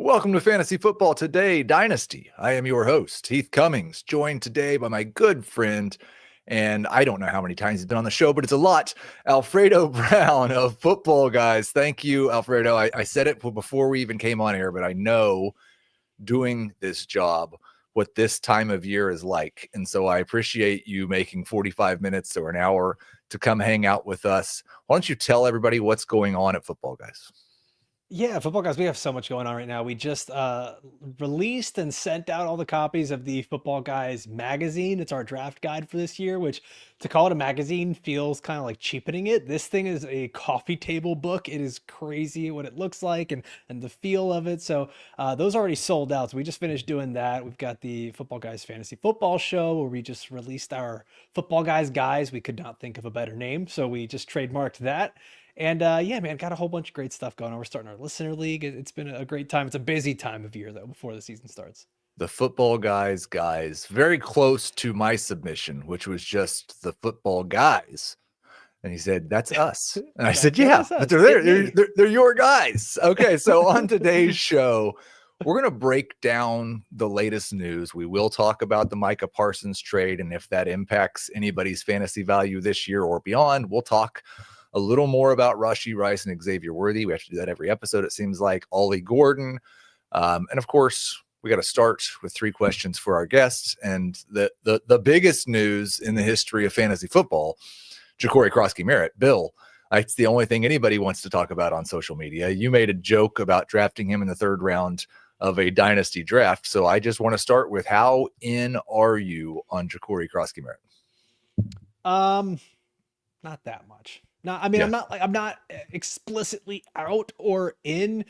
Welcome to Fantasy Football Today Dynasty. I am your host, Heath Cummings, joined today by my good friend, and I don't know how many times he's been on the show, but it's a lot, Alfredo Brown of FootballGuys. Thank you, Alfredo. I said it before we even came on air, but I know doing this job what this time of year is like. And so I appreciate you making 45 minutes or an hour to come hang out with us. Why don't you tell everybody what's going on at FootballGuys? Yeah, Football Guys, we have so much going on right now. We just released and sent out all the copies of the Football Guys magazine. It's our draft guide for this year, which to call it a magazine feels kind of like cheapening it. This thing is a coffee table book. It is crazy what it looks like and the feel of it. So those already sold out. So we just finished doing that. We've got the Football Guys Fantasy Football Show where we just released our Football Guys. We could not think of a better name. So we just trademarked that. And yeah, man, got a whole bunch of great stuff going on. We're starting our listener league. It's been a great time. It's a busy time of year, though, before the season starts. The FootballGuys, very close to my submission, which was just the Football Guys. And he said, that's us. And I said, yeah, but they're there. They're your guys. Okay, so on today's show, we're going to break down the latest news. We will talk about the Micah Parsons trade and if that impacts anybody's fantasy value this year or beyond. We'll talk a little more about Rashee Rice and Xavier Worthy. We have to do that every episode, it seems like. Ollie Gordon. And of course, we got to start with three questions for our guests. And the biggest news in the history of fantasy football, Ja'Cory Crosky-Merritt. Bill, it's the only thing anybody wants to talk about on social media. You made a joke about drafting him in the third round of a dynasty draft. So I just want to start with, how in are you on Ja'Cory Crosky-Merritt? Not that much. No, I mean, yeah. I'm not explicitly out or in.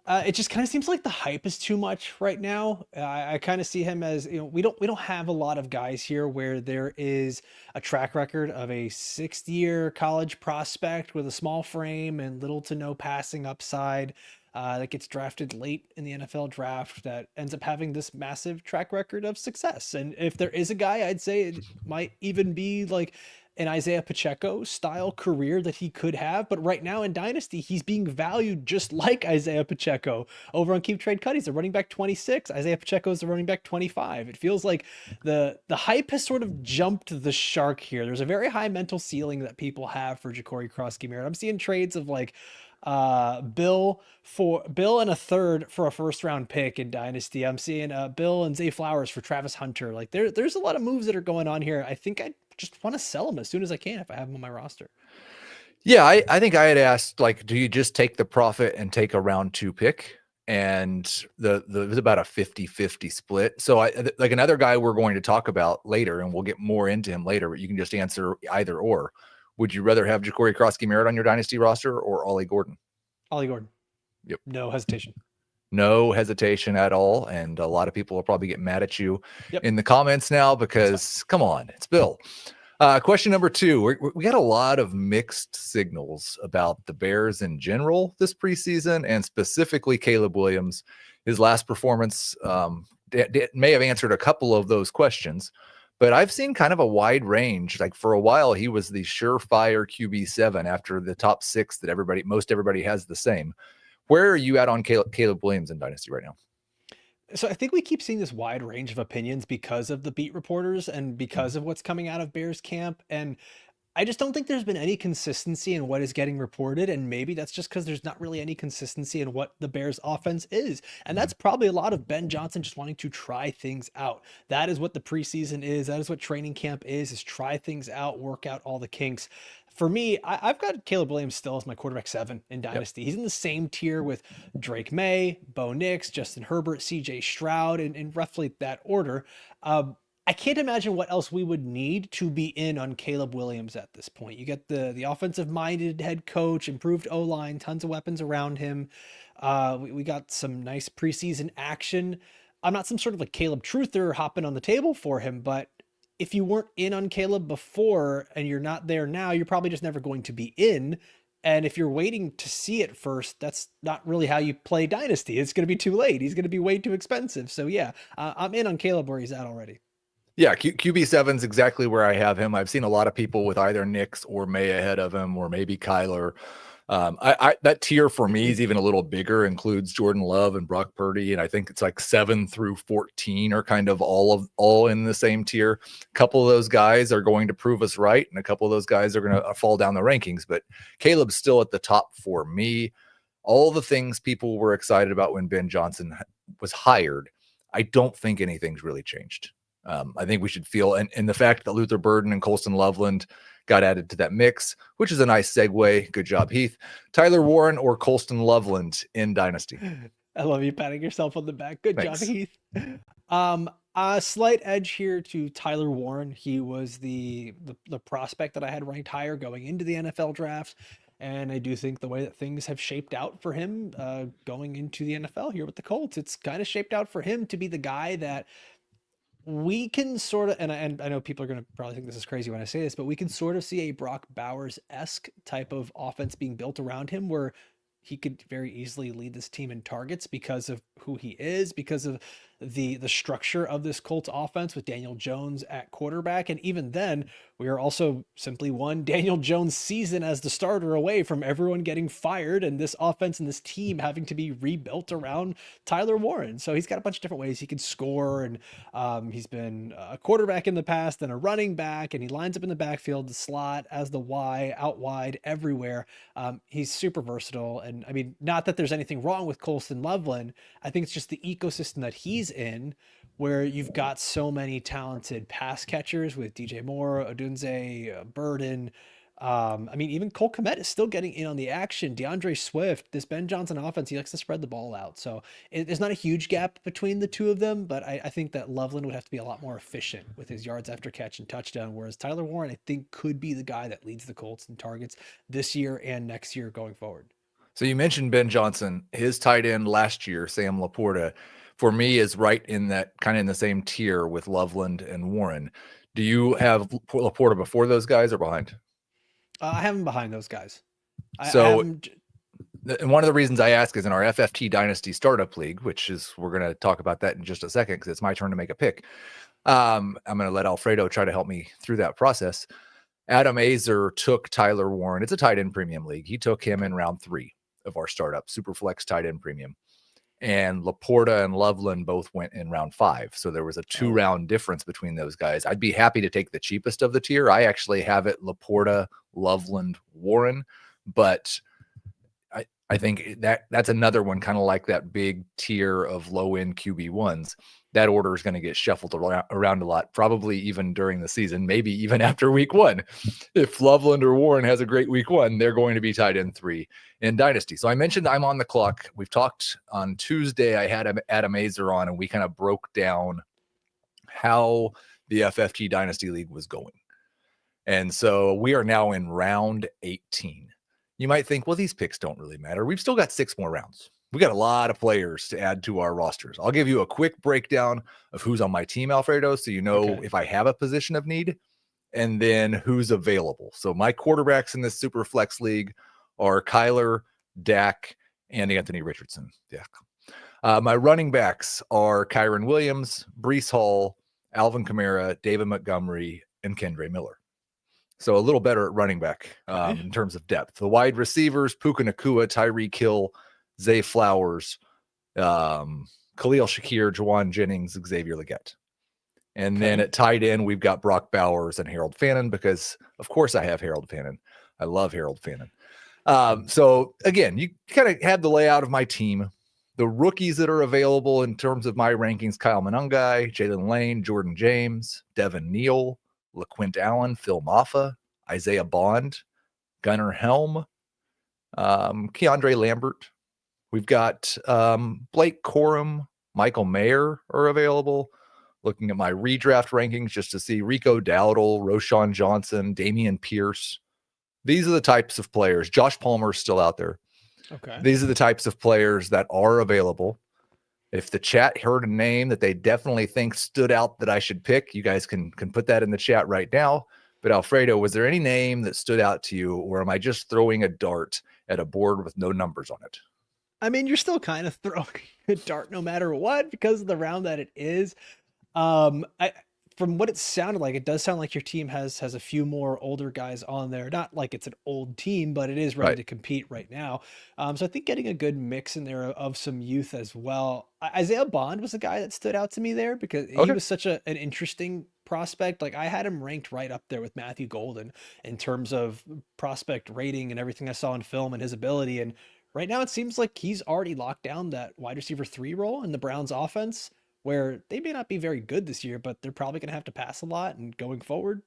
It just kind of seems like the hype is too much right now. I kind of see him as, we don't have a lot of guys here where there is a track record of a 6th-year college prospect with a small frame and little to no passing upside that gets drafted late in the NFL draft that ends up having this massive track record of success. And if there is a guy, I'd say it might even be like an Isaiah Pacheco style career that he could have. But right now in Dynasty, he's being valued just like Isaiah Pacheco over on Keep Trade Cut. He's a running back 26. Isaiah Pacheco is a running back 25. It feels like the hype has sort of jumped the shark here. There's a very high mental ceiling that people have for Ja'Cory Crosky-Merritt. I'm seeing trades of like Bill and a third for a first-round pick in Dynasty. I'm seeing Bill and Zay Flowers for Travis Hunter. Like there's a lot of moves that are going on here. I think I just want to sell them as soon as I can if I have them on my roster. Yeah, I think I had asked, like, do you just take the profit and take a round 2 pick? And it was about a 50-50 split. So like another guy we're going to talk about later, and we'll get more into him later, but you can just answer either or. Would you rather have Ja'Cory Crosky-Merritt on your dynasty roster or Ollie Gordon? Ollie Gordon. Yep. No hesitation. No hesitation at all. And a lot of people will probably get mad at you in the comments now because, come on, it's Bill. Question number 2. We got a lot of mixed signals about the Bears in general this preseason, and specifically Caleb Williams. His last performance may have answered a couple of those questions, but I've seen kind of a wide range. Like for a while, he was the surefire QB7 after the top 6 that most everybody has the same. Where are you at on Caleb Williams in Dynasty right now? So I think we keep seeing this wide range of opinions because of the beat reporters and because of what's coming out of Bears camp. And I just don't think there's been any consistency in what is getting reported. And maybe that's just because there's not really any consistency in what the Bears offense is. And that's probably a lot of Ben Johnson just wanting to try things out. That is what the preseason is. That is what training camp is try things out, work out all the kinks. For me, I've got Caleb Williams still as my quarterback 7 in Dynasty. Yep. He's in the same tier with Drake May, Bo Nix, Justin Herbert, CJ Stroud, in roughly that order. I can't imagine what else we would need to be in on Caleb Williams at this point. You get the offensive-minded head coach, improved O-line, tons of weapons around him. We got some nice preseason action. I'm not some sort of like Caleb truther hopping on the table for him, but if you weren't in on Caleb before and you're not there now, you're probably just never going to be in. And if you're waiting to see it first, that's not really how you play Dynasty. It's going to be too late. He's going to be way too expensive. So yeah, I'm in on Caleb where he's at already. Yeah, QB7 is exactly where I have him. I've seen a lot of people with either Nix or May ahead of him, or maybe Kyler. That tier for me is even a little bigger, includes Jordan Love and Brock Purdy, and I think it's like 7 through 14 are kind of all in the same tier. A couple of those guys are going to prove us right, and a couple of those guys are going to fall down the rankings. But Caleb's still at the top for me. All the things people were excited about when Ben Johnson was hired, I don't think anything's really changed. I think we should feel, and the fact that Luther Burden and Colston Loveland got added to that mix, which is a nice segue. Good job, Heath. Tyler Warren or Colston Loveland in Dynasty? I love you patting yourself on the back. Good Thanks. job, Heath. A slight edge here to Tyler Warren. He was the prospect that I had ranked higher going into the NFL draft. And I do think the way that things have shaped out for him going into the NFL here with the Colts, it's kind of shaped out for him to be the guy that we can sort of, and I know people are going to probably think this is crazy when I say this, but we can sort of see a Brock Bowers-esque type of offense being built around him where he could very easily lead this team in targets because of who he is, because of the structure of this Colts offense with Daniel Jones at quarterback. And even then, we are also simply one Daniel Jones season as the starter away from everyone getting fired and this offense and this team having to be rebuilt around Tyler Warren. So he's got a bunch of different ways he can score. And he's been a quarterback in the past and a running back, and he lines up in the backfield, the slot, as the Y, out wide, everywhere. He's super versatile. And I mean, not that there's anything wrong with Colston Loveland. I think it's just the ecosystem that he's in, where you've got so many talented pass catchers with DJ Moore, Odunze, Burden. I mean, even Cole Kmet is still getting in on the action. DeAndre Swift, this Ben Johnson offense, he likes to spread the ball out. So there's not a huge gap between the two of them, but I think that Loveland would have to be a lot more efficient with his yards after catch and touchdown, whereas Tyler Warren, I think, could be the guy that leads the Colts in targets this year and next year going forward. So you mentioned Ben Johnson. His tight end last year, Sam Laporta, for me is right in that kind of in the same tier with Loveland and Warren. Do you have Laporta before those guys or behind? I have him behind those guys. And one of the reasons I ask is in our FFT Dynasty Startup League, which is, we're going to talk about that in just a second because it's my turn to make a pick. I'm going to let Alfredo try to help me through that process. Adam Azer took Tyler Warren. It's a tight end premium league. He took him in round 3 of our startup Superflex tight end premium. And Laporta and Loveland both went in round 5. So there was a 2-round difference between those guys. I'd be happy to take the cheapest of the tier. I actually have it Laporta, Loveland, Warren, but I think that's another one kind of like that big tier of low-end QB1s. That order is going to get shuffled around a lot, probably even during the season, maybe even after week 1. If Loveland or Warren has a great week 1, they're going to be tied in 3 in Dynasty. So I mentioned I'm on the clock. We've talked on Tuesday. I had Adam Azer on, and we kind of broke down how the FFT Dynasty League was going. And so we are now in round 18. You might think, well, these picks don't really matter. We've still got 6 more rounds. We got a lot of players to add to our rosters. I'll give you a quick breakdown of who's on my team, Alfredo, so you know if I have a position of need, and then who's available. So my quarterbacks in this super flex league are Kyler, Dak, and Anthony Richardson. Yeah. My running backs are Kyron Williams, Breece Hall, Alvin Kamara, David Montgomery, and Kendre Miller. So a little better at running back in terms of depth. The wide receivers, Puka Nacua, Tyreek Hill, Zay Flowers, Khalil Shakir, Juwan Jennings, Xavier Legette. And then at tight end, we've got Brock Bowers and Harold Fannin because, of course, I have Harold Fannin. I love Harold Fannin. So, again, you kind of have the layout of my team. The rookies that are available in terms of my rankings, Kyle Monangai, Jalen Lane, Jordan James, Devin Neal, LaQuint Allen, Phil Maffa, Isaiah Bond, Gunnar Helm, Keandre Lambert. We've got Blake Corum, Michael Mayer are available. Looking at my redraft rankings just to see Rico Dowdle, Roshan Johnson, Damian Pierce. These are the types of players. Josh Palmer is still out there. Okay. These are the types of players that are available. If the chat heard a name that they definitely think stood out that I should pick, you guys can put that in the chat right now. But Alfredo, was there any name that stood out to you, or am I just throwing a dart at a board with no numbers on it? I mean, you're still kind of throwing a dart no matter what because of the round that it is. from what it sounded like, it does sound like your team has a few more older guys on there. Not like it's an old team, but it is ready to compete right now. So I think getting a good mix in there of some youth as well. Isaiah Bond was a guy that stood out to me there because he was such an interesting prospect. Like I had him ranked right up there with Matthew Golden in terms of prospect rating and everything I saw in film and his ability. And right now it seems like he's already locked down that wide receiver 3 role in the Browns offense, where they may not be very good this year, but they're probably going to have to pass a lot. And going forward,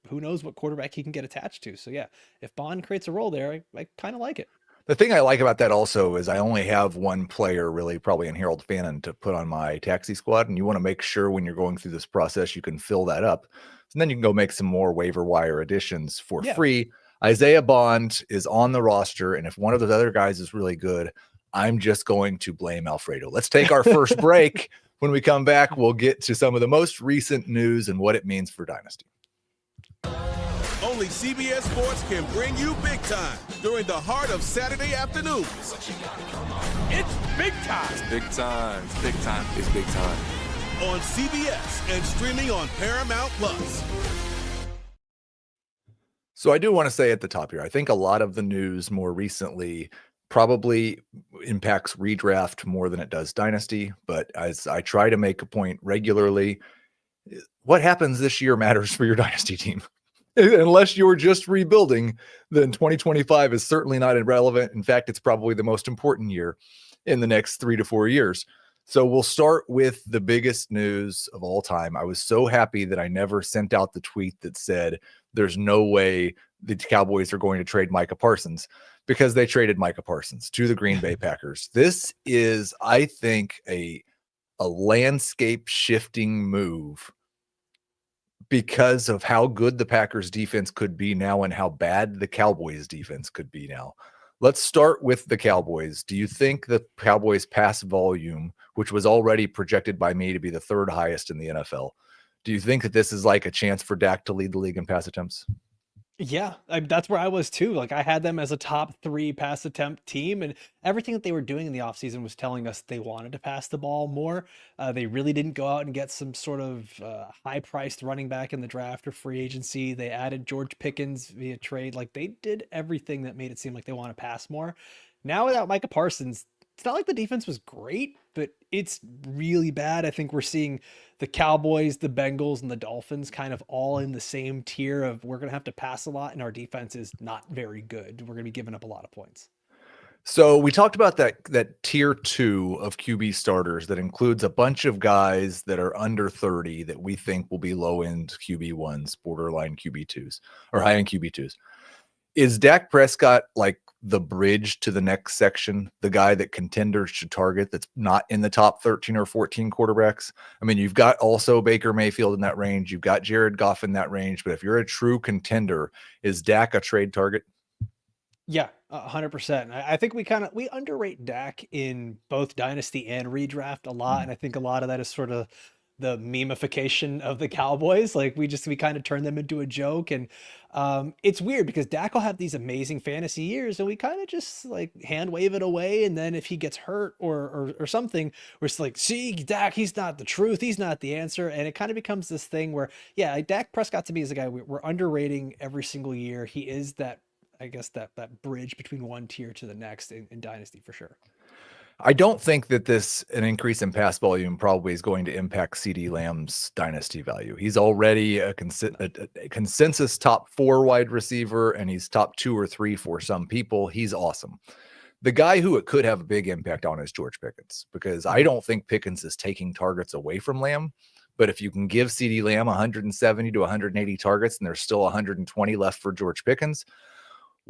who knows what quarterback he can get attached to. So yeah, if Bond creates a role there, I kind of like it. The thing I like about that also is I only have one player really probably in Harold Fannin to put on my taxi squad. And you want to make sure when you're going through this process, you can fill that up. And then you can go make some more waiver wire additions for free. Isaiah Bond is on the roster. And if one of those other guys is really good, I'm just going to blame Alfredo. Let's take our first break. When we come back, we'll get to some of the most recent news and what it means for Dynasty. Only CBS Sports can bring you big time during the heart of Saturday afternoons. It's big time. It's big time. It's big time. It's big time. On CBS and streaming on Paramount Plus. So I do want to say at the top here, I think a lot of the news more recently probably impacts redraft more than it does Dynasty. But as I try to make a point regularly, what happens this year matters for your Dynasty team. Unless you're just rebuilding, then 2025 is certainly not irrelevant. In fact, it's probably the most important year in the next 3 to 4 years. So we'll start with the biggest news of all time. I was so happy that I never sent out the tweet that said there's no way the Cowboys are going to trade Micah Parsons, because they traded Micah Parsons to the Green Bay Packers. This is, I think, a landscape shifting move because of how good the Packers defense could be now and how bad the Cowboys defense could be now. Let's start with the Cowboys. Do you think the Cowboys pass volume, which was already projected by me to be the 3rd highest in the NFL, do you think that this is like a chance for Dak to lead the league in pass attempts? Yeah, that's where I was too. Like I had them as a top 3 pass attempt team, and everything that they were doing in the offseason was telling us they wanted to pass the ball more. They really didn't go out and get some sort of high-priced running back in the draft or free agency. They added George Pickens via trade. Like they did everything that made it seem like they want to pass more. Now without Micah Parsons, it's not like the defense was great, but it's really bad. I think we're seeing the Cowboys, the Bengals, and the Dolphins kind of all in the same tier of we're going to have to pass a lot, and our defense is not very good. We're going to be giving up a lot of points. So we talked about that tier 2 of QB starters that includes a bunch of guys that are under 30 that we think will be low-end QB1s, borderline QB2s, or high-end QB2s. Is Dak Prescott like the bridge to the next section, the guy that contenders should target that's not in the top 13 or 14 quarterbacks? I mean, you've got also Baker Mayfield in that range. You've got Jared Goff in that range. But if you're a true contender, is Dak a trade target? Yeah, 100%. I think we underrate Dak in both Dynasty and redraft a lot. And I think a lot of that is sort of the memification of the Cowboys. Like we kind of turn them into a joke. And it's weird because Dak will have these amazing fantasy years and we kind of just like hand wave it away. And then if he gets hurt or something, we're just like, see, Dak, he's not the truth. He's not the answer. And it kind of becomes this thing where, yeah, like Dak Prescott to me is a guy we're underrating every single year. He is that, I guess, that bridge between one tier to the next in Dynasty for sure. I don't think that an increase in pass volume probably is going to impact CeeDee Lamb's Dynasty value. He's already a consensus top 4 wide receiver, and he's top 2 or 3 for some people. He's awesome. The guy who it could have a big impact on is George Pickens, because I don't think Pickens is taking targets away from Lamb. But if you can give CeeDee Lamb 170 to 180 targets and there's still 120 left for George Pickens,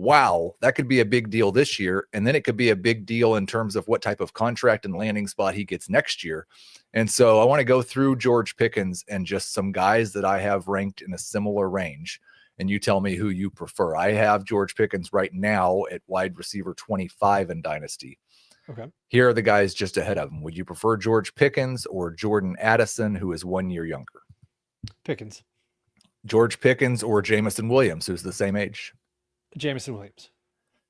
wow, that could be a big deal this year. And then it could be a big deal in terms of what type of contract and landing spot he gets next year. And so I want to go through George Pickens and just some guys that I have ranked in a similar range. And you tell me who you prefer. I have George Pickens right now at wide receiver 25 in Dynasty. Okay. Here are the guys just ahead of him. Would you prefer George Pickens or Jordan Addison, who is 1 year younger? Pickens. George Pickens or Jamison Williams, who's the same age? Jamison Williams.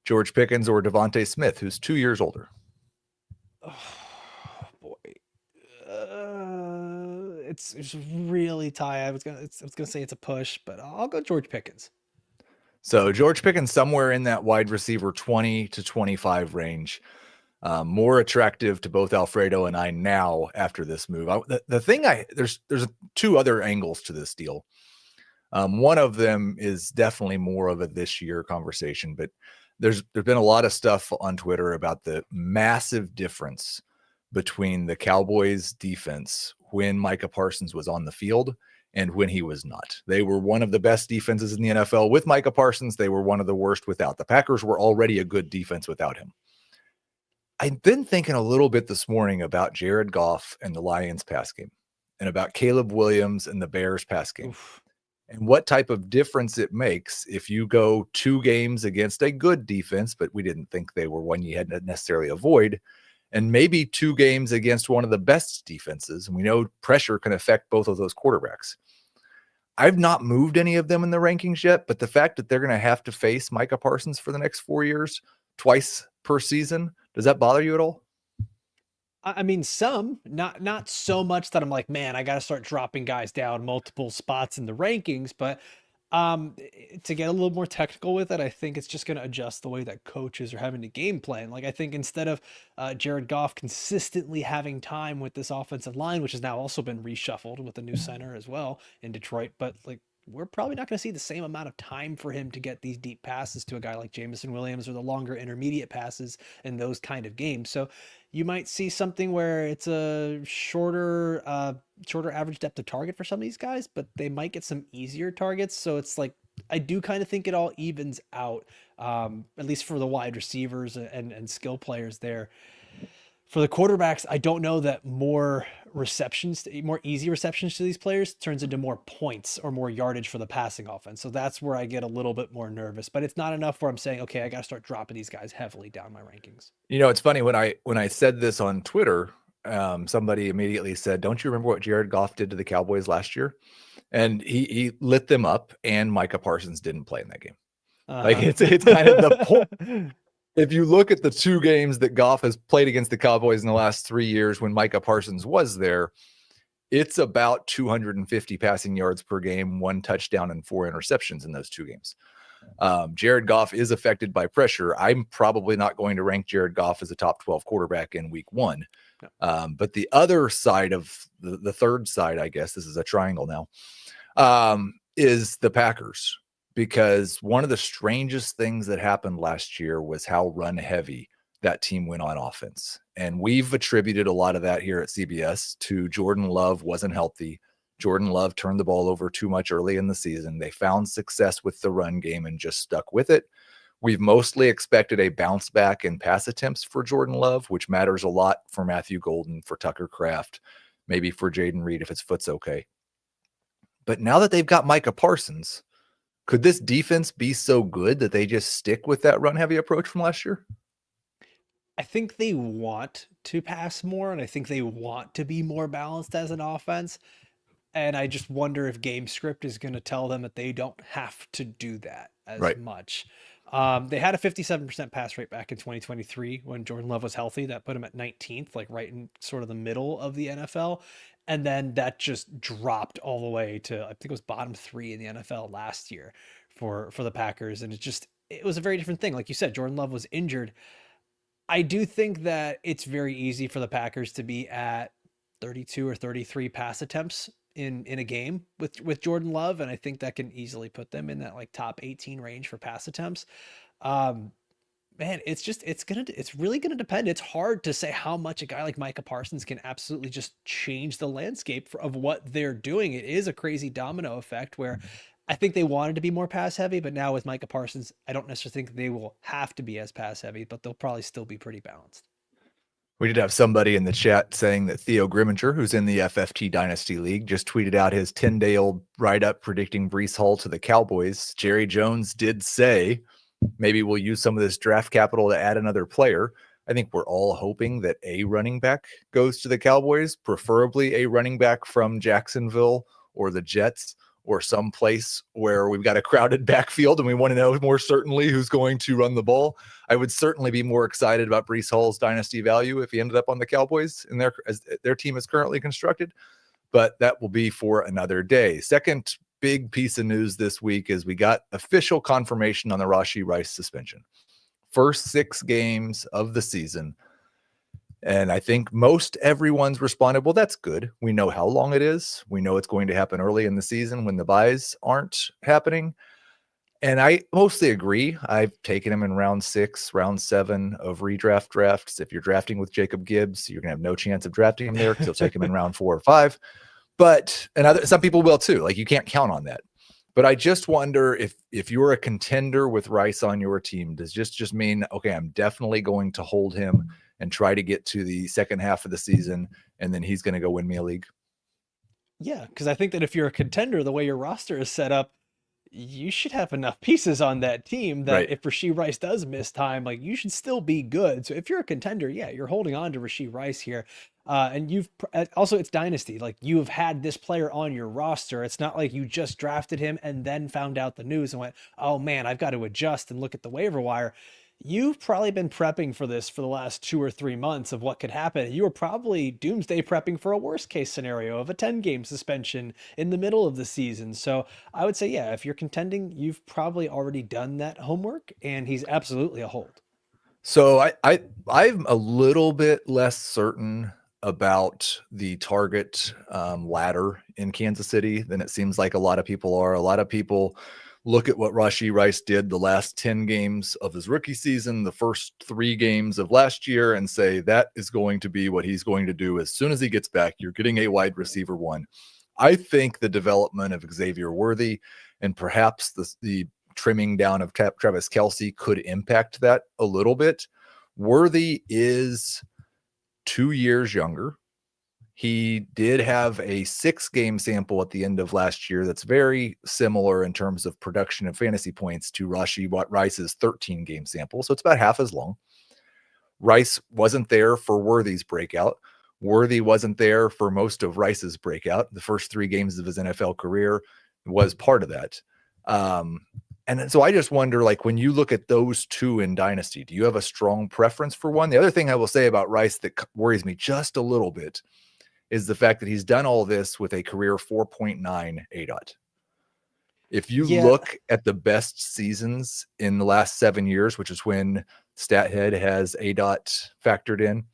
George Pickens or Devontae Smith, who's 2 years older? Oh, boy. it's really tight. I was gonna say it's a push, but I'll go George Pickens. So George Pickens somewhere in that wide receiver 20 to 25 range. More attractive to both Alfredo and I now after this move. There's two other angles to this deal. One of them is definitely more of a this year conversation, but there's been a lot of stuff on Twitter about the massive difference between the Cowboys defense when Micah Parsons was on the field and when he was not. They were one of the best defenses in the NFL with Micah Parsons. They were one of the worst without. The Packers were already a good defense without him. I've been thinking a little bit this morning about Jared Goff and the Lions pass game and about Caleb Williams and the Bears pass game. Oof. And what type of difference it makes if you go 2 games against a good defense, but we didn't think they were one you had to necessarily avoid, and maybe 2 games against one of the best defenses. And we know pressure can affect both of those quarterbacks. I've not moved any of them in the rankings yet, but the fact that they're going to have to face Micah Parsons for the next 4 years, twice per season, does that bother you at all? I mean, some, not so much that I'm like, man, I got to start dropping guys down multiple spots in the rankings. But to get a little more technical with it, I think it's just going to adjust the way that coaches are having to game plan. Like, I think instead of Jared Goff consistently having time with this offensive line, which has now also been reshuffled with a new center as well in Detroit, but like, we're probably not going to see the same amount of time for him to get these deep passes to a guy like Jameson Williams or the longer intermediate passes in those kind of games. So you might see something where it's a shorter average depth of target for some of these guys, but they might get some easier targets. So it's like, I do kind of think it all evens out, at least for the wide receivers and skill players there. For the quarterbacks, I don't know that more easy receptions to these players turns into more points or more yardage for the passing offense. So that's where I get a little bit more nervous, but it's not enough where I'm saying, okay, I got to start dropping these guys heavily down my rankings. You know, it's funny when I said this on Twitter, somebody immediately said, don't you remember what Jared Goff did to the Cowboys last year? And he lit them up, and Micah Parsons didn't play in that game. Like it's kind of the point. If you look at the 2 games that Goff has played against the Cowboys in the last 3 years when Micah Parsons was there, it's about 250 passing yards per game, 1 touchdown and 4 interceptions in those 2 games. Jared Goff is affected by pressure. I'm probably not going to rank Jared Goff as a top 12 quarterback in week 1. But the other side of the third side, I guess, this is a triangle now, is the Packers. Because one of the strangest things that happened last year was how run heavy that team went on offense. And we've attributed a lot of that here at CBS to Jordan Love wasn't healthy. Jordan Love turned the ball over too much early in the season. They found success with the run game and just stuck with it. We've mostly expected a bounce back in pass attempts for Jordan Love, which matters a lot for Matthew Golden, for Tucker Kraft, maybe for Jaden Reed if his foot's okay. But now that they've got Micah Parsons, could this defense be so good that they just stick with that run-heavy approach from last year? I think they want to pass more, and I think they want to be more balanced as an offense. And I just wonder if game script is going to tell them that they don't have to do that as much. They had a 57% pass rate back in 2023 when Jordan Love was healthy. That put him at 19th, like right in sort of the middle of the NFL. And then that just dropped all the way to, I think it was bottom 3 in the NFL last year for the Packers. And it was a very different thing. Like you said, Jordan Love was injured. I do think that it's very easy for the Packers to be at 32 or 33 pass attempts in a game with Jordan Love. And I think that can easily put them in that like top 18 range for pass attempts. Man, it's really going to depend. It's hard to say how much a guy like Micah Parsons can absolutely just change the landscape of what they're doing. It is a crazy domino effect where I think they wanted to be more pass heavy, but now with Micah Parsons, I don't necessarily think they will have to be as pass heavy, but they'll probably still be pretty balanced. We did have somebody in the chat saying that Theo Grimminger, who's in the FFT Dynasty League, just tweeted out his 10-day-old write-up predicting Breece Hall to the Cowboys. Jerry Jones did say, maybe we'll use some of this draft capital to add another player. I think we're all hoping that a running back goes to the Cowboys, preferably a running back from Jacksonville or the Jets or someplace where we've got a crowded backfield and we want to know more certainly who's going to run the ball. I would certainly be more excited about Breece Hall's dynasty value if he ended up on the Cowboys and their team is currently constructed. but that will be for another day. Second big piece of news this week is we got official confirmation on the Rashee Rice suspension. First 6 games of the season. And I think most everyone's responded, well, that's good. We know how long it is. We know it's going to happen early in the season when the buys aren't happening. And I mostly agree. I've taken him in round 6, round 7 of redraft drafts. If you're drafting with Jacob Gibbs, you're going to have no chance of drafting him there because you'll take him in round 4 or 5. But, and some people will too. Like, you can't count on that. But I just wonder if you're a contender with Rice on your team, does just mean, okay, I'm definitely going to hold him and try to get to the second half of the season, and then he's going to go win me a league? Yeah, because I think that if you're a contender, the way your roster is set up, you should have enough pieces on that team that Right. if Rashee Rice does miss time, like, you should still be good. So if you're a contender, yeah, you're holding on to Rashee Rice here. And you've also, it's Dynasty. Like, you have had this player on your roster. It's not like you just drafted him and then found out the news and went, oh man, I've got to adjust and look at the waiver wire. You've probably been prepping for this for the last 2 or 3 months of what could happen. You were probably doomsday prepping for a worst case scenario of a 10-game suspension in the middle of the season. So I would say, yeah, if you're contending, you've probably already done that homework, and he's absolutely a hold. So I'm a little bit less certain about the target ladder in Kansas City than it seems like a lot of people are. A lot of people look at what Rashee Rice did the last 10 games of his rookie season, the first 3 games of last year, and say that is going to be what he's going to do as soon as he gets back. You're getting a wide receiver 1. I think the development of Xavier Worthy and perhaps the trimming down of Travis Kelce could impact that a little bit. Worthy is 2 years younger. He did have a 6-game sample at the end of last year that's very similar in terms of production and fantasy points to Rashee Rice's 13-game sample. So it's about half as long. Rice wasn't there for Worthy's breakout. Worthy wasn't there for most of Rice's breakout. The first 3 games of his NFL career was part of that. And so I just wonder, like, when you look at those 2 in Dynasty, do you have a strong preference for one? The other thing I will say about Rice that worries me just a little bit is the fact that he's done all this with a career 4.9 ADOT. If you look at the best seasons in the last 7 years, which is when StatHead has ADOT factored in,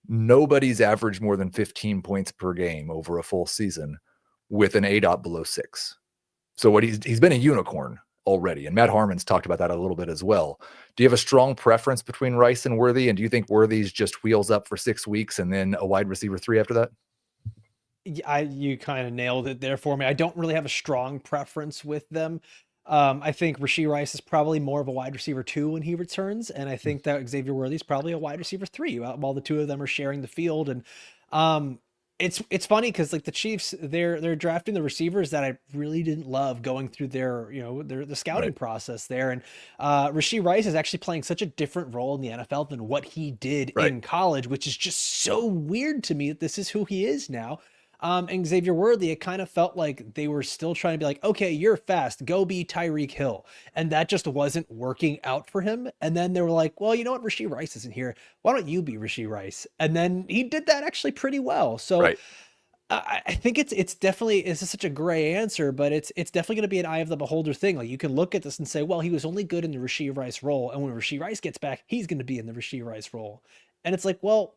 nobody's averaged more than 15 points per game over a full season with an ADOT below 6. So what he's been a unicorn already. And Matt Harmon's talked about that a little bit as well. Do you have a strong preference between Rice and Worthy? And do you think Worthy's just wheels up for 6 weeks and then a wide receiver 3 after that? You kind of nailed it there for me. I don't really have a strong preference with them. I think Rashee Rice is probably more of a wide receiver 2 when he returns. And I think that Xavier Worthy is probably a wide receiver 3 while the 2 of them are sharing the field. And it's funny because, like, the Chiefs, they're drafting the receivers that I really didn't love going through the scouting process there. And Rashee Rice is actually playing such a different role in the NFL than what he did in college, which is just so weird to me that this is who he is now. And Xavier Worthy, it kind of felt like they were still trying to be like, okay, you're fast, go be Tyreek Hill. And that just wasn't working out for him. And then they were like, well, you know what? Rashee Rice isn't here. Why don't you be Rashee Rice? And then he did that actually pretty well. So I think it's definitely, this is such a gray answer, but it's definitely going to be an eye of the beholder thing. Like, you can look at this and say, well, he was only good in the Rashee Rice role. And when Rashee Rice gets back, he's going to be in the Rashee Rice role. And it's like, well,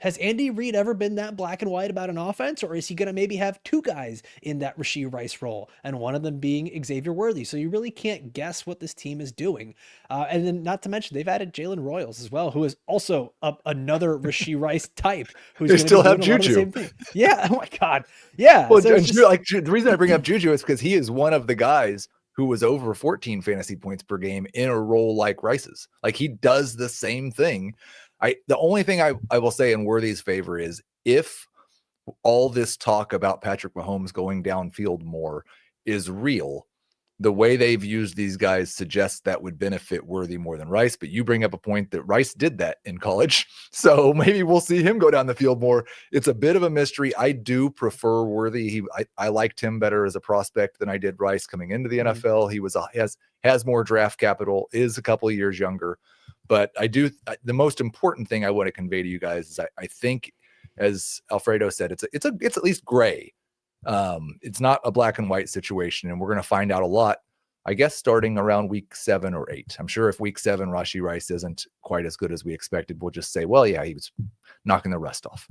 has Andy Reid ever been that black and white about an offense, or is he going to maybe have 2 guys in that Rashee Rice role and one of them being Xavier Worthy? So you really can't guess what this team is doing. And then, not to mention, they've added Jalen Royals as well, who is also another Rashee Rice type. Who's they still have Juju. Yeah. Oh my God. Yeah. Well, so the reason I bring up Juju is because he is one of the guys who was over 14 fantasy points per game in a role like Rice's. Like, he does the same thing. The only thing I will say in Worthy's favor is, if all this talk about Patrick Mahomes going downfield more is real, the way they've used these guys suggests that would benefit Worthy more than Rice. But you bring up a point that Rice did that in college, so maybe we'll see him go down the field more. It's a bit of a mystery. I do prefer Worthy. I liked him better as a prospect than I did Rice coming into the NFL. He has more draft capital, is a couple of years younger. But the most important thing I want to convey to you guys is I think as Alfredo said, it's at least gray. It's not a black and white situation, and we're going to find out a lot, I guess, starting around week 7 or 8. I'm sure if week 7 Rashee Rice isn't quite as good as we expected, we'll just say, well, yeah, he was knocking the rust off.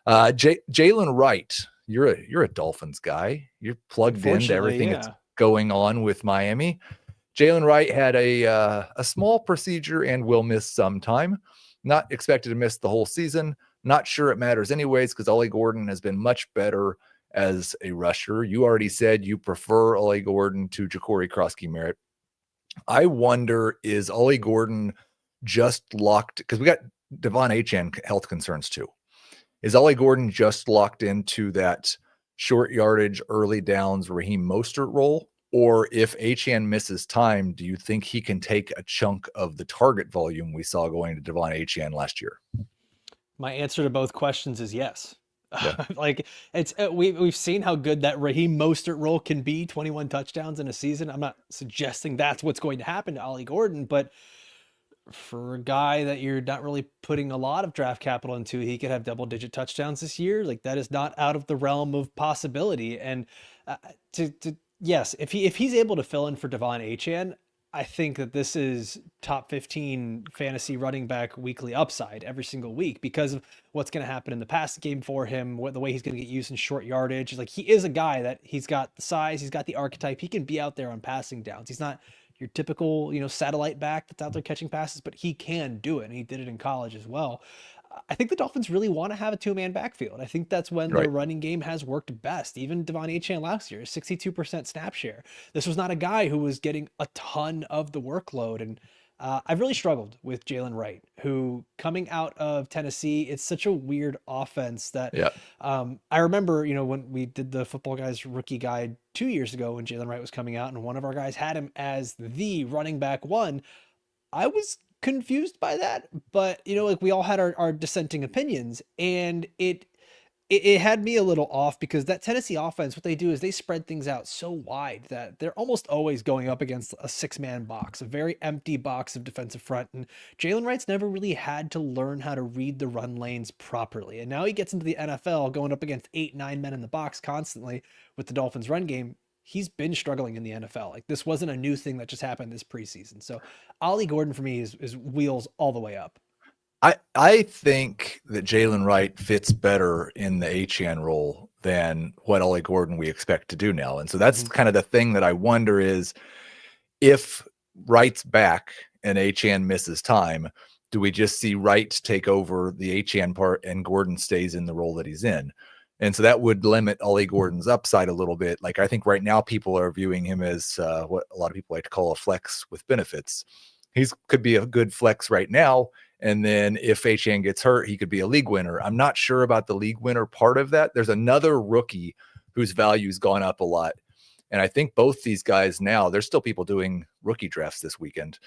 Jalen Wright, you're a Dolphins guy. You're plugged into everything that's going on with Miami. Jalen Wright had a small procedure and will miss some time. Not expected to miss the whole season. Not sure it matters anyways, because Ollie Gordon has been much better as a rusher. You already said you prefer Ollie Gordon to Ja'Cory Krosky-Merritt. I wonder, is Ollie Gordon just locked? Because we got Devon Achane health concerns too. Is Ollie Gordon just locked into that short yardage, early downs, Raheem Mostert role? Or if Achane misses time, do you think he can take a chunk of the target volume we saw going to Devon Achane last year? My answer to both questions is yes. Yeah. Like it's we've seen how good that Raheem Mostert role can be, 21 touchdowns in a season. I'm not suggesting that's what's going to happen to Ollie Gordon, but for a guy that you're not really putting a lot of draft capital into, he could have double-digit touchdowns this year. Like that is not out of the realm of possibility. And yes, if he's able to fill in for Devon Achane, I think that this is top 15 fantasy running back weekly upside every single week because of what's going to happen in the passing game for him, the way he's going to get used in short yardage. Like he is a guy that he's got the size, he's got the archetype, he can be out there on passing downs. He's not your typical, satellite back that's out there catching passes, but he can do it. And he did it in college as well. I think the Dolphins really want to have a 2-man backfield. I think that's when their running game has worked best. Even Devon Achane last year, 62% snap share. This was not a guy who was getting a ton of the workload. And I've really struggled with Jalen Wright, who coming out of Tennessee, it's such a weird offense that I remember, when we did the Football Guys rookie guide 2 years ago when Jalen Wright was coming out and one of our guys had him as the running back one. I was confused by that, but we all had our dissenting opinions, and it had me a little off because that Tennessee offense, what they do is they spread things out so wide that they're almost always going up against a 6-man box, a very empty box of defensive front. And Jalen Wright's never really had to learn how to read the run lanes properly. And now he gets into the NFL going up against 8-9 men in the box constantly with the Dolphins run game. He's been struggling in the NFL. Like this wasn't a new thing that just happened this preseason. So Ollie Gordon for me is wheels all the way up. I think that Jalen Wright fits better in the Achane role than what Ollie Gordon we expect to do now. And so that's kind of the thing that I wonder is if Wright's back and Achane misses time, do we just see Wright take over the Achane part and Gordon stays in the role that he's in? And so that would limit Ollie Gordon's upside a little bit. Like I think right now people are viewing him as what a lot of people like to call a flex with benefits. Could be a good flex right now. And then if Achane gets hurt, he could be a league winner. I'm not sure about the league winner part of that. There's another rookie whose value's gone up a lot. And I think both these guys now, there's still people doing rookie drafts this weekend.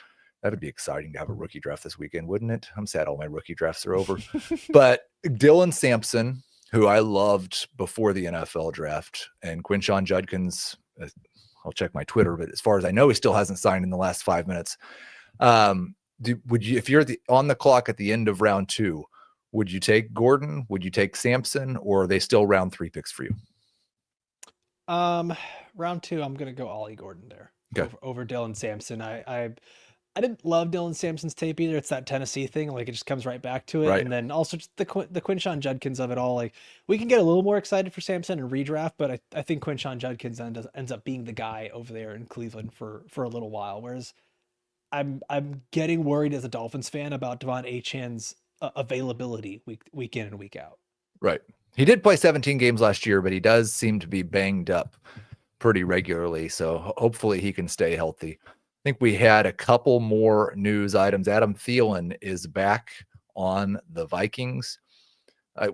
That would be exciting to have a rookie draft this weekend, wouldn't it? I'm sad all my rookie drafts are over. But Dylan Sampson, who I loved before the NFL draft, and Quinshon Judkins, I'll check my Twitter, but as far as I know, he still hasn't signed in the last 5 minutes. Would you, if you're on the clock at the end of round 2, would you take Gordon? Would you take Sampson, or are they still round 3 picks for you? Round 2, I'm going to go Ollie Gordon there over Dylan Sampson. I didn't love Dylan Sampson's tape either. It's that Tennessee thing. Like it just comes right back to it. Right. And then also just the Quinshon Judkins of it all. Like we can get a little more excited for Sampson and redraft, but I think Quinshon Judkins ends up being the guy over there in Cleveland for a little while. Whereas I'm getting worried as a Dolphins fan about Devon Achane's availability week in and week out. Right. He did play 17 games last year, but he does seem to be banged up pretty regularly. So hopefully he can stay healthy. I think we had a couple more news items. Adam Thielen is back on the Vikings.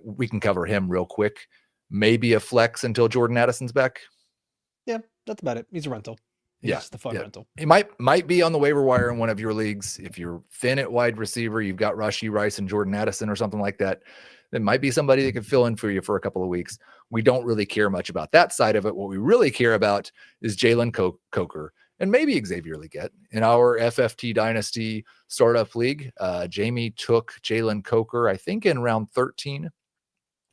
We can cover him real quick. Maybe a flex until Jordan Addison's back. Yeah, that's about it. He's a rental. He's the fun rental. He might be on the waiver wire in one of your leagues. If you're thin at wide receiver, you've got Rashee Rice and Jordan Addison or something like that. There might be somebody that can fill in for you for a couple of weeks. We don't really care much about that side of it. What we really care about is Jalen Coker and maybe Xavier Legette. In our FFT Dynasty Startup League, Jamie took Jalen Coker, I think in round 13.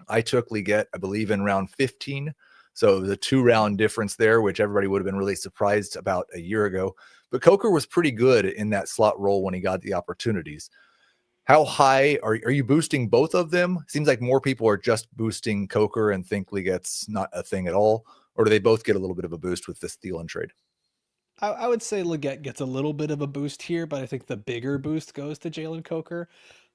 I took Leggett, I believe, in round 15. So it was a 2-round difference there, which everybody would have been really surprised about a year ago. But Coker was pretty good in that slot role when he got the opportunities. How high are you boosting both of them? Seems like more people are just boosting Coker and think Leggett's not a thing at all. Or do they both get a little bit of a boost with this Thielen trade? I would say Leggett gets a little bit of a boost here, but I think the bigger boost goes to Jalen Coker.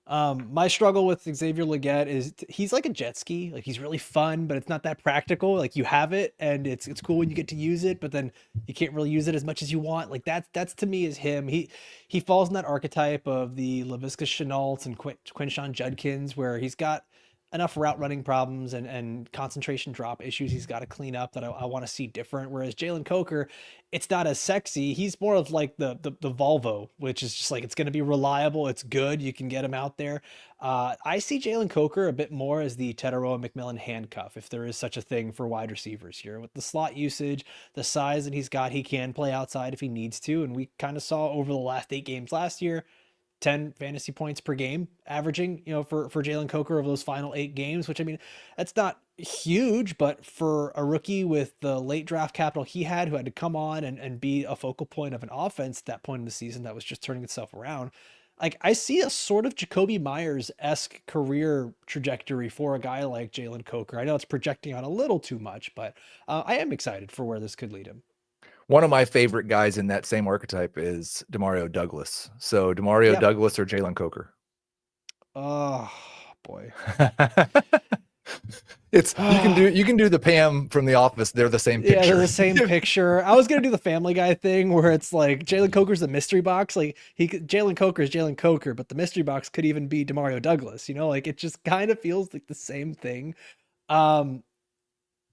My struggle with Xavier Leggett is he's like a jet ski. Like, he's really fun, but it's not that practical. Like, you have it and it's cool when you get to use it, but then you can't really use it as much as you want. Like, that's to me is him. He falls in that archetype of the Laviska Shenaults and Quinshon Judkins, where he's got enough route running problems and concentration drop issues he's got to clean up that I want to see different. Whereas Jalen Coker, it's not as sexy. He's more of like the Volvo, which is just like, it's going to be reliable. It's good. You can get him out there. I see Jalen Coker a bit more as the Teteroa McMillan handcuff, if there is such a thing for wide receivers here. With the slot usage, the size that he's got, he can play outside if he needs to. And we kind of saw over the last 8 games last year, 10 fantasy points per game averaging, for Jalen Coker over those final 8 games, which, I mean, that's not huge, but for a rookie with the late draft capital he had, who had to come on and be a focal point of an offense at that point in the season that was just turning itself around, like, I see a sort of Jacoby Myers-esque career trajectory for a guy like Jalen Coker. I know it's projecting on a little too much, but I am excited for where this could lead him. One of my favorite guys in that same archetype is Demario Douglas. So Demario Douglas or Jalen Coker? Oh boy. It's you can do the Pam from The Office. They're the same picture. Yeah, they're the same picture. I was gonna do the Family Guy thing where it's like Jalen Coker's the mystery box. Like, Jalen Coker is Jalen Coker, but the mystery box could even be Demario Douglas. Like, it just kind of feels like the same thing.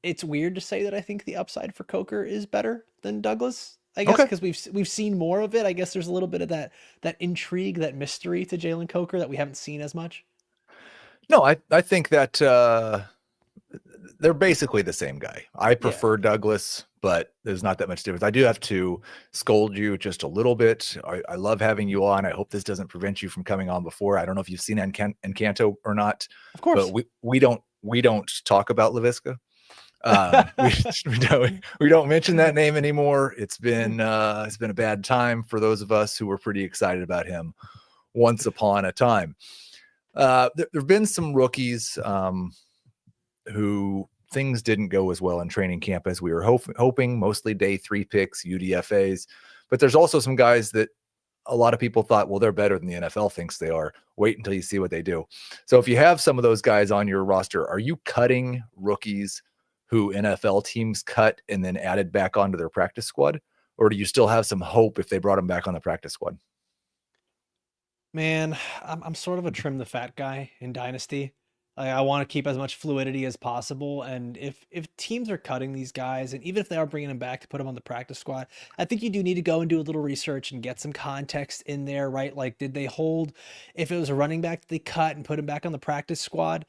It's weird to say that I think the upside for Coker is better than Douglas, I guess, because we've seen more of it. I guess there's a little bit of that intrigue, that mystery to Jalen Coker that we haven't seen as much. No, I think that they're basically the same guy. I prefer Douglas, but there's not that much difference. I do have to scold you just a little bit. I love having you on. I hope this doesn't prevent you from coming on before. I don't know if you've seen Encanto or not. Of course, but we don't talk about Laviska. We don't mention that name anymore. It's been a bad time for those of us who were pretty excited about him once upon a time. There've been some rookies who things didn't go as well in training camp as we were hoping, mostly day 3 picks, UDFAs, but there's also some guys that a lot of people thought, well, they're better than the NFL thinks they are. Wait until you see what they do. So if you have some of those guys on your roster, are you cutting rookies who NFL teams cut and then added back onto their practice squad? Or do you still have some hope if they brought them back on the practice squad? Man, I'm sort of a trim the fat guy in Dynasty. I want to keep as much fluidity as possible. And if teams are cutting these guys, and even if they are bringing them back to put them on the practice squad, I think you do need to go and do a little research and get some context in there, right? Like, did they hold, if it was a running back that they cut and put him back on the practice squad,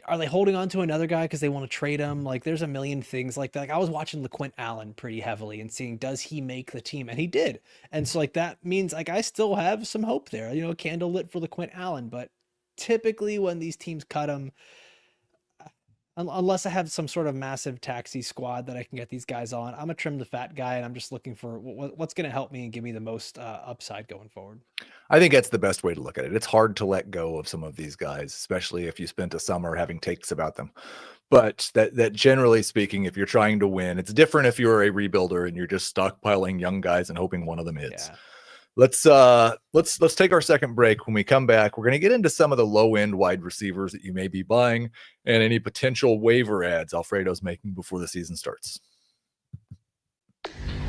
are they holding on to another guy because they want to trade him? Like, there's a million things like that. Like, I was watching LeQuint Allen pretty heavily and seeing, does he make the team? And he did. And so, like, that means, like, I still have some hope there, candle lit for LeQuint Allen. But typically when these teams cut him, unless I have some sort of massive taxi squad that I can get these guys on, I'm a trim the fat guy, and I'm just looking for what's going to help me and give me the most upside going forward. I think that's the best way to look at it. It's hard to let go of some of these guys, especially if you spent a summer having takes about them. But that generally speaking, if you're trying to win, it's different if you're a rebuilder and you're just stockpiling young guys and hoping one of them hits. Yeah. Let's take our second break. When we come back, we're going to get into some of the low end wide receivers that you may be buying and any potential waiver ads Alfredo's making before the season starts.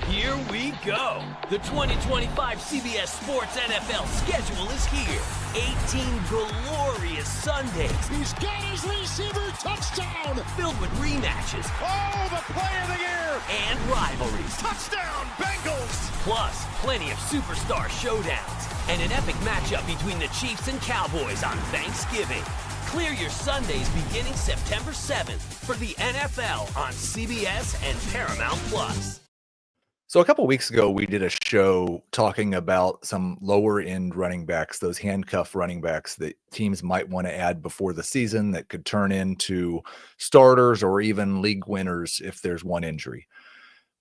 Here we go. The 2025 CBS Sports NFL schedule is here. 18 glorious Sundays. He's got his receiver touchdown. Filled with rematches. Oh, the play of the year. And rivalries. Touchdown, Bengals. Plus, plenty of superstar showdowns. And an epic matchup between the Chiefs and Cowboys on Thanksgiving. Clear your Sundays beginning September 7th for the NFL on CBS and Paramount+. So a couple weeks ago, we did a show talking about some lower end running backs, those handcuff running backs that teams might want to add before the season that could turn into starters or even league winners if there's one injury.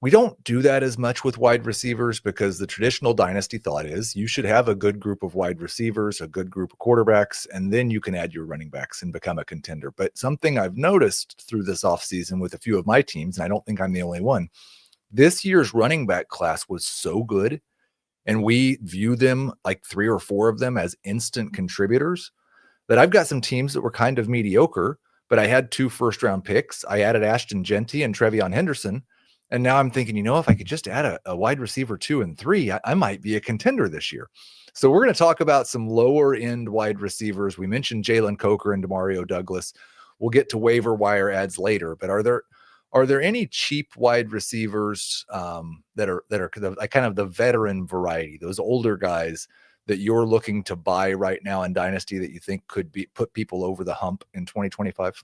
We don't do that as much with wide receivers because the traditional dynasty thought is you should have a good group of wide receivers, a good group of quarterbacks, and then you can add your running backs and become a contender. But something I've noticed through this offseason with a few of my teams, and I don't think I'm the only one, this year's running back class was so good, and we view them, like 3 or 4 of them, as instant contributors, that I've got some teams that were kind of mediocre, but I had 2 first-round picks. I added Ashton Genty and Trevion Henderson, and now I'm thinking, if I could just add a wide receiver 2 and 3, I might be a contender this year. So we're going to talk about some lower-end wide receivers. We mentioned Jalen Coker and Demario Douglas. We'll get to waiver wire ads later, but are there any cheap wide receivers that are kind of the veteran variety, those older guys that you're looking to buy right now in Dynasty that you think could put people over the hump in 2025?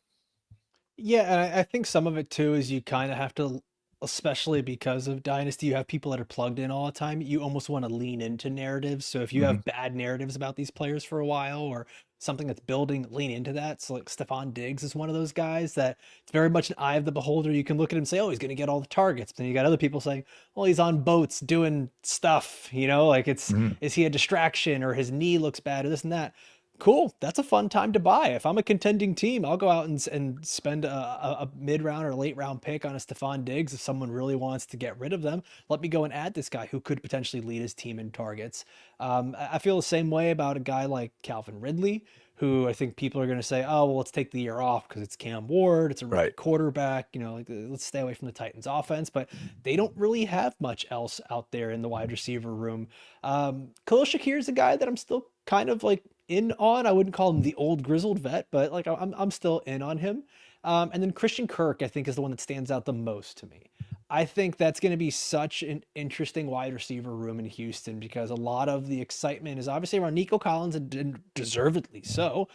Yeah, and I think some of it too is you kind of have to, especially because of Dynasty, you have people that are plugged in all the time. You almost want to lean into narratives. So if you have bad narratives about these players for a while or something that's building, lean into that. So like Stephon Diggs is one of those guys that it's very much an eye of the beholder. You can look at him and say, oh, he's going to get all the targets. But then you got other people saying, well, he's on boats doing stuff, like is he a distraction or his knee looks bad or this and that. Cool. That's a fun time to buy. If I'm a contending team, I'll go out and spend a mid-round or late round pick on a Stephon Diggs. If someone really wants to get rid of them, let me go and add this guy who could potentially lead his team in targets. I feel the same way about a guy like Calvin Ridley, who I think people are going to say, oh, well, let's take the year off because it's Cam Ward. It's a rookie quarterback, let's stay away from the Titans offense, but they don't really have much else out there in the wide receiver room. Khalil Shakir is a guy that I'm still kind of like in on. I wouldn't call him the old grizzled vet, but like I'm still in on him. And then Christian Kirk, I think, is the one that stands out the most to me. I think that's going to be such an interesting wide receiver room in Houston because a lot of the excitement is obviously around Nico Collins and deservedly so.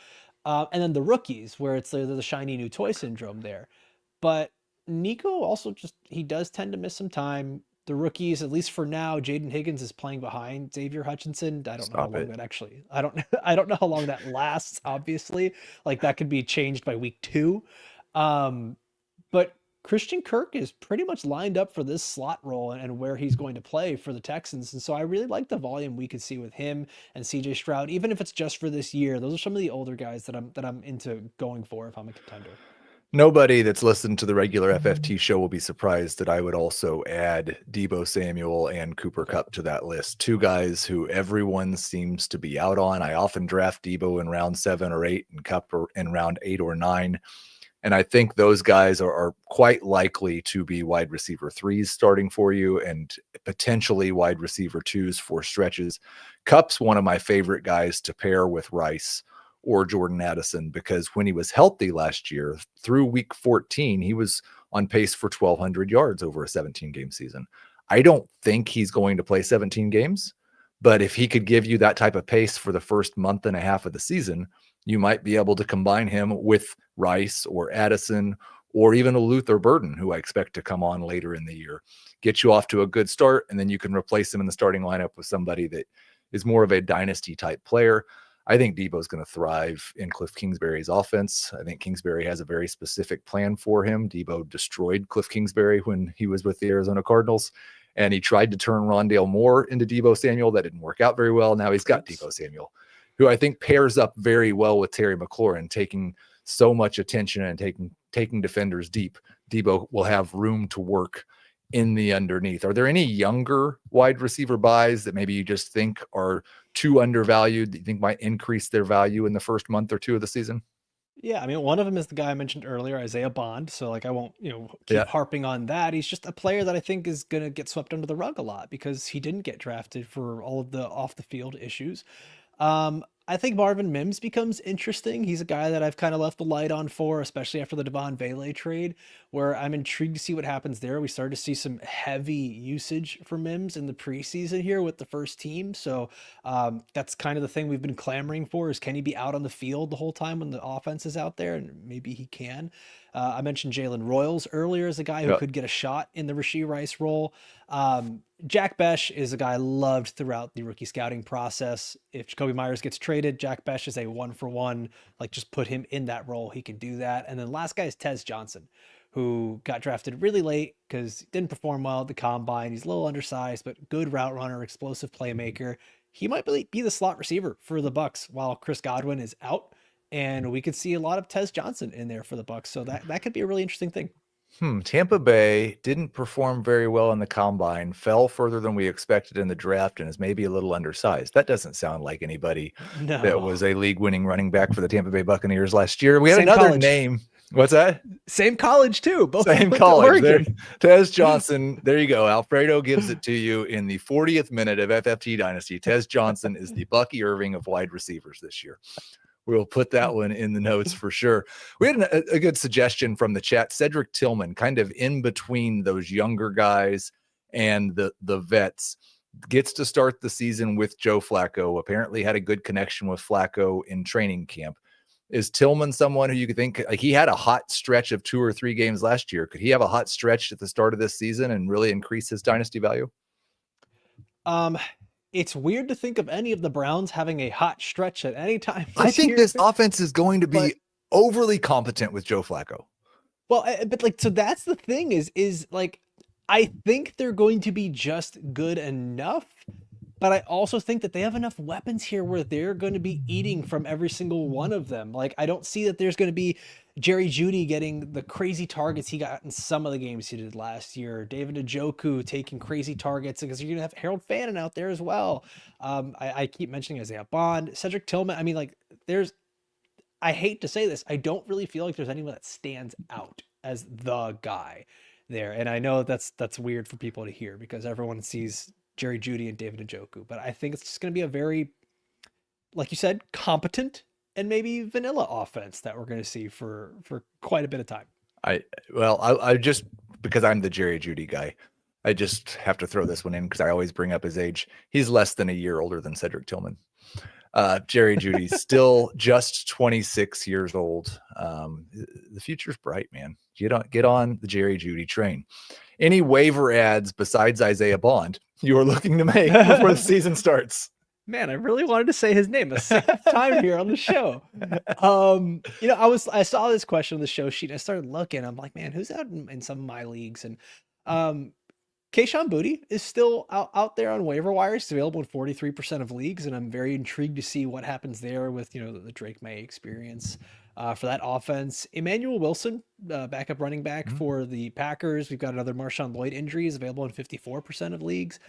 And then the rookies where it's the shiny new toy syndrome there. But Nico also he does tend to miss some time. The rookies, at least for now, Jaden Higgins is playing behind Xavier Hutchinson. I don't know how long that actually. I don't know how long that lasts. Obviously, like that could be changed by week 2. But Christian Kirk is pretty much lined up for this slot role and where he's going to play for the Texans. And so I really like the volume we could see with him and CJ Stroud, even if it's just for this year. Those are some of the older guys that I'm into going for if I'm a contender. Nobody that's listened to the regular FFT show will be surprised that I would also add Deebo Samuel and Cooper Kupp to that list. 2 guys who everyone seems to be out on. I often draft Deebo in round 7 or 8 and Kupp in round 8 or 9. And I think those guys are quite likely to be wide receiver 3s starting for you and potentially wide receiver 2s for stretches. Kupp's one of my favorite guys to pair with Rice or Jordan Addison, because when he was healthy last year through week 14, he was on pace for 1,200 yards over a 17-game season. I don't think he's going to play 17 games, but if he could give you that type of pace for the first month and a half of the season, you might be able to combine him with Rice or Addison or even a Luther Burden, who I expect to come on later in the year, get you off to a good start, and then you can replace him in the starting lineup with somebody that is more of a dynasty type player. I think Deebo's going to thrive in Cliff Kingsbury's offense. I think Kingsbury has a very specific plan for him. Deebo destroyed Cliff Kingsbury when he was with the Arizona Cardinals, and he tried to turn Rondale Moore into Deebo Samuel. That didn't work out very well. Now he's got Deebo Samuel, who I think pairs up very well with Terry McLaurin, taking so much attention and taking defenders deep. Deebo will have room to work in the underneath. Are there any younger wide receiver buys that maybe you just think are too undervalued that you think might increase their value in the first month or 2 of the season? Yeah, I mean, one of them is the guy I mentioned earlier, Isaiah Bond. So like, I won't, keep harping on that. He's just a player that I think is going to get swept under the rug a lot because he didn't get drafted for all of the off the field issues. I think Marvin Mims becomes interesting. He's a guy that I've kind of left the light on for, especially after the Devon Vele trade, where I'm intrigued to see what happens there. We started to see some heavy usage for Mims in the preseason here with the first team. So that's kind of the thing we've been clamoring for, is can he be out on the field the whole time when the offense is out there? And maybe he can. I mentioned Jalen Royals earlier as a guy who could get a shot in the Rashee Rice role. Jack Besh is a guy I loved throughout the rookie scouting process. If Jacoby Myers gets traded, Jack Besh is a 1-for-1. Like, just put him in that role. He can do that. And then last guy is Tez Johnson, who got drafted really late because he didn't perform well at the combine. He's a little undersized, but good route runner, explosive playmaker. He might be the slot receiver for the Bucs while Chris Godwin is out. And we could see a lot of Tez Johnson in there for the Bucs. So that could be a really interesting thing. Tampa Bay didn't perform very well in the combine, fell further than we expected in the draft, and is maybe a little undersized. That doesn't sound like anybody that was a league-winning running back for the Tampa Bay Buccaneers last year. We had another name. What's that? Same college too. Both same college. There, Tez Johnson. There you go. Alfredo gives it to you in the 40th minute of FFT Dynasty. Tez Johnson is the Bucky Irving of wide receivers this year. We'll put that one in the notes for sure. We had a good suggestion from the chat. Cedric Tillman, kind of in between those younger guys and the vets, gets to start the season with Joe Flacco. Apparently had a good connection with Flacco in training camp. Is Tillman someone who you could think, like, he had a hot stretch of 2 or 3 games last year? Could he have a hot stretch at the start of this season and really increase his dynasty value? It's weird to think of any of the Browns having a hot stretch at any time. I think this offense is going to be overly competent with Joe Flacco. Well, but like, so that's the thing is like, I think they're going to be just good enough, but I also think that they have enough weapons here where they're going to be eating from every single one of them. Like, I don't see that there's going to be Jerry Jeudy getting the crazy targets he got in some of the games he did last year. David Njoku taking crazy targets, because you're going to have Harold Fannin out there as well. I keep mentioning Isaiah Bond, Cedric Tillman. I mean, like, I hate to say this, I don't really feel like there's anyone that stands out as the guy there. And I know that's weird for people to hear, because everyone sees Jerry Jeudy and David Njoku, but I think it's just going to be a very, like you said, competent and maybe vanilla offense that we're going to see for quite a bit of time. I just, because I'm the Jerry Jeudy guy, I just have to throw this one in because I always bring up his age. He's less than a year older than Cedric Tillman. Jerry Jeudy's still just 26 years old. The future's bright, man. Get on the Jerry Jeudy train. Any waiver ads besides Isaiah Bond you are looking to make before the season starts? Man, I really wanted to say his name a second time here on the show. I saw this question on the show sheet. I started looking. I'm like, man, who's out in some of my leagues? And Kayshon Boutte is still out there on waiver wires. It's available in 43% of leagues, and I'm very intrigued to see what happens there with the Drake May experience for that offense. Emmanuel Wilson, backup running back for the Packers. We've got another Marshawn Lloyd injury, is available in 54% of leagues.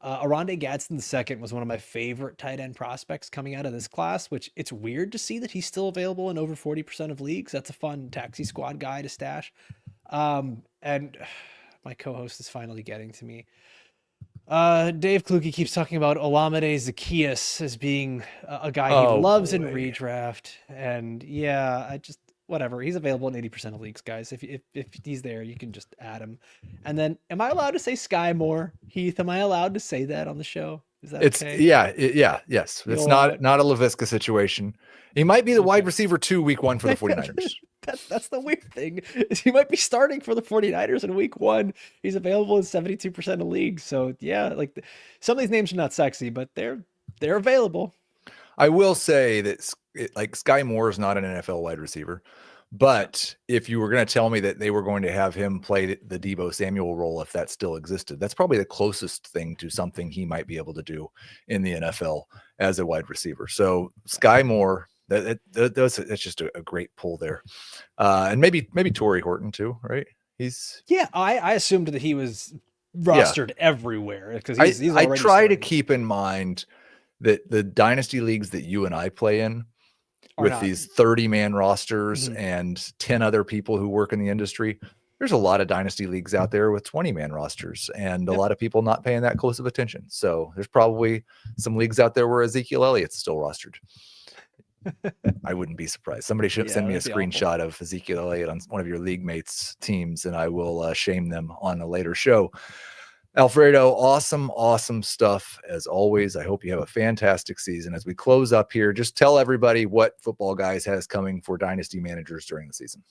Aronde Gadsden II was one of my favorite tight end prospects coming out of this class, which it's weird to see that he's still available in over 40% of leagues. That's a fun taxi squad guy to stash. And my co-host is finally getting to me. Dave Kluge keeps talking about Olamide Zaccheaus as being a guy he loves in redraft. And yeah, whatever. He's available in 80% of leagues, guys. If he's there, you can just add him. And then, am I allowed to say Sky Moore? Heath, am I allowed to say that on the show? Is that okay? Yes. It's not a LaVisca situation. He might be the wide receiver 2 week 1 for the 49ers. That's the weird thing, is he might be starting for the 49ers in week 1. He's available in 72% of leagues. So yeah, like, some of these names are not sexy, but they're available. I will say that like Sky Moore is not an NFL wide receiver, but if you were going to tell me that they were going to have him play the Deebo Samuel role, if that still existed, that's probably the closest thing to something he might be able to do in the NFL as a wide receiver. So Sky Moore, that's just a great pull there. And maybe Torrey Horton too, right? I assumed that he was rostered everywhere, because he's I try to keep in mind that the dynasty leagues that you and I play in with these 30-man rosters and 10 other people who work in the industry, There's a lot of dynasty leagues out there with 20-man rosters and a lot of people not paying that close of attention. So there's probably some leagues out there where Ezekiel Elliott's still rostered. I wouldn't be surprised. Somebody should send me a screenshot of Ezekiel Elliott on one of your league mates' teams, and I will shame them on a later show. Alfredo, awesome stuff as always. I hope you have a fantastic season. As we close up here, just tell everybody what Football Guys has coming for dynasty managers during the season.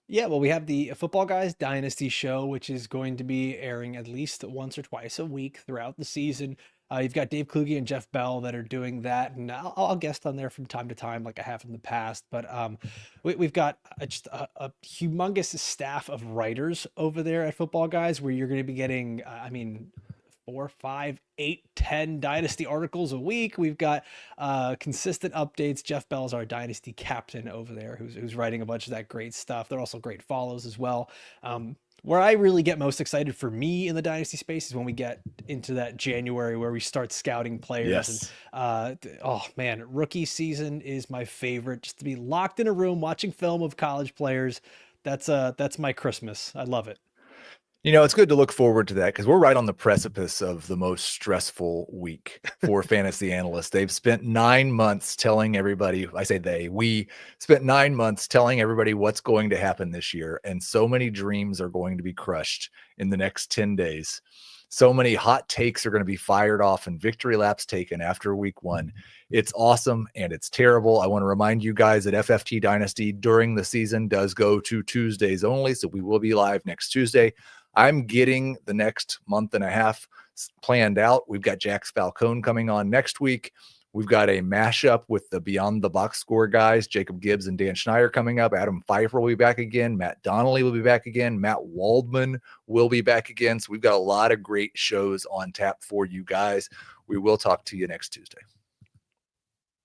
Yeah, well, we have the Football Guys Dynasty show, which is going to be airing at least once or twice a week throughout the season. You've got Dave Kluge and Jeff Bell that are doing that, and I'll guest on there from time to time, like I have in the past. But we've got just a humongous staff of writers over there at Football Guys, where you're going to be getting, 4, 5, 8, 10 Dynasty articles a week. We've got consistent updates. Jeff Bell's our Dynasty captain over there, who's writing a bunch of that great stuff. They're also great follows as well. Where I really get most excited for me in the Dynasty space is when we get into that January where we start scouting players. Yes. And, rookie season is my favorite. Just to be locked in a room watching film of college players. That's my Christmas. I love it. It's good to look forward to that because we're right on the precipice of the most stressful week for fantasy analysts. They've spent 9 months telling everybody, we spent 9 months telling everybody what's going to happen this year. And so many dreams are going to be crushed in the next 10 days. So many hot takes are going to be fired off and victory laps taken after week 1. It's awesome and it's terrible. I want to remind you guys that FFT Dynasty during the season does go to Tuesdays only. So we will be live next Tuesday. I'm getting the next month and a half planned out. We've got Jax Falcone coming on next week. We've got a mashup with the Beyond the Box Score guys, Jacob Gibbs and Dan Schneider coming up. Adam Pfeiffer will be back again. Matt Donnelly will be back again. Matt Waldman will be back again. So we've got a lot of great shows on tap for you guys. We will talk to you next Tuesday.